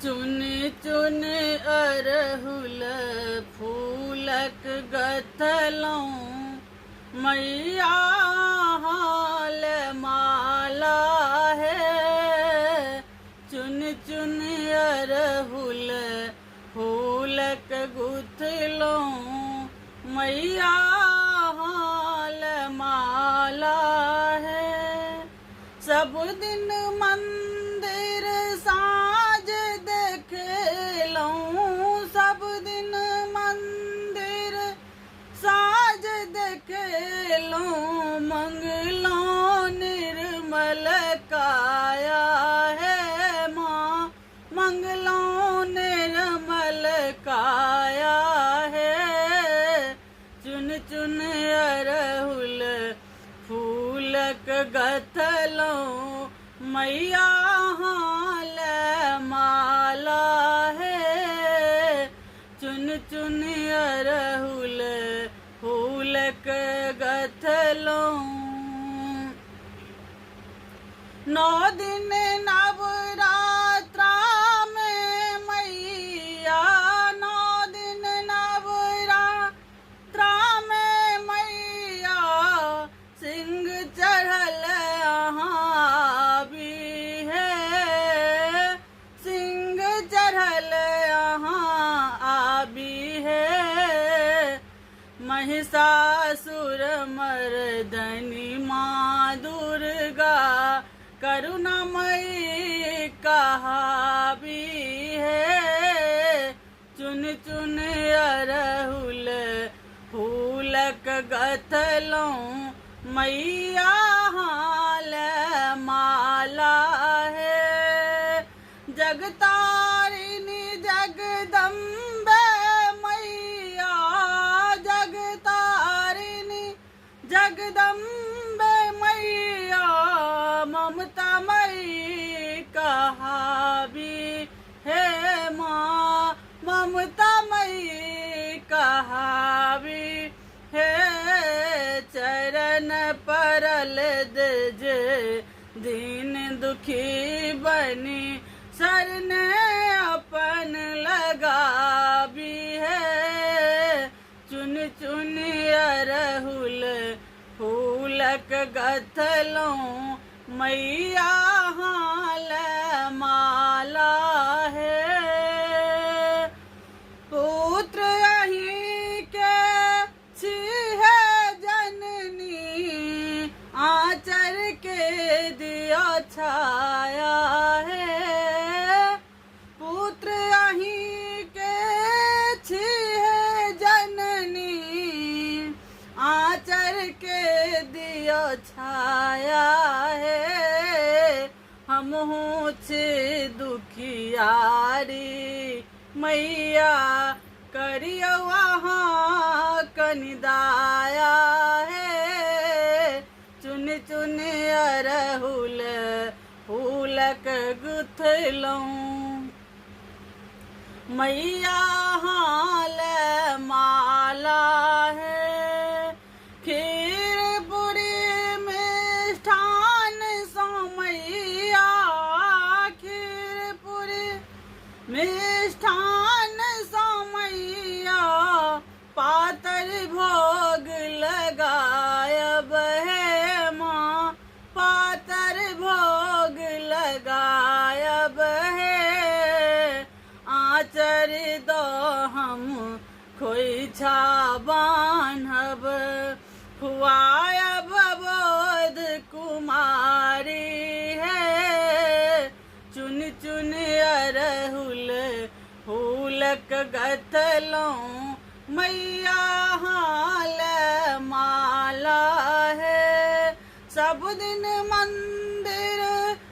चुन चुन अरहुल फूलक गथलौं मैया हाल माला है। चुन चुन अरहुल फूलक गुथलौं मैया हाल माला है। सब दिन मंदिर साँझ देखलौं, सब दिन मंदिर साँझ देखलौं मंगलौं निर्मल काया है माँ, मंगलौं निर्मल काया है। चुन चुन अरहुल फूलक गथलौं मैया हाल माला है। चुन चुन अरहुल फूलक गथलौं। 9 दिन नवरात्रा में मैया, 9 दिन नवरात्रा में मैया सिंह चढ़ल यहाँ भी है, सिंह चढ़ल यहाँ आबी है। महिषासुर मर्दनी माँ दुर्गा करुणामयी कहा भी है। चुन चुन अरहुल फूलक गथलौं मैया हाल माला है। जगतारिणी जगदम्बे मैया, जगतारिणी जगदम्बे मैया ममता मई कहा भी है माँ, ममता मई कहा भी है। चरण परल दजे दीन दुखी बनी शरण अपन लगा भी है। चुन चुन अरहुल फूलक गथलौं मैया हाल माला है। पुत्र अहीं के छिहे जननी आँचर के दिया छाया है। पुत्र अहीं के छिहे जननी आँचर के दिया छाया है। हमहूँ छे दुखियारी मैया करियो वहाँ कनिदाया है। चुन चुन अरहुल फूलक गुथलौं मैया हाल माला है। खीर पूरी मिष्ठान सो मैया, खीर पूरी मिष्ठान सो मैया पातर भोग लगायब है माँ, पातर भोग लगायब है। आचर दो हम खोइछा बान्हब खुआयब बोध कुमारी है। चुन चुन अरहुल फूलक गथलौं मैया हाल माला है। सब दिन मंदिर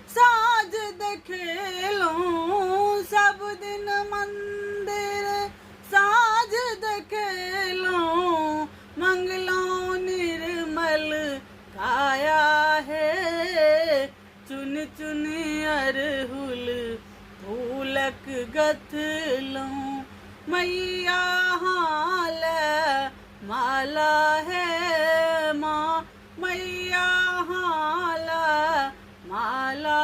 साँझ देखलौं, सब दिन मंदिर साँझ देखलौं मंगलौं निर्मल काया है। चुन चुन अरहुल फूलक गथलौं मैया हाल माला है माँ, मैया हाल माला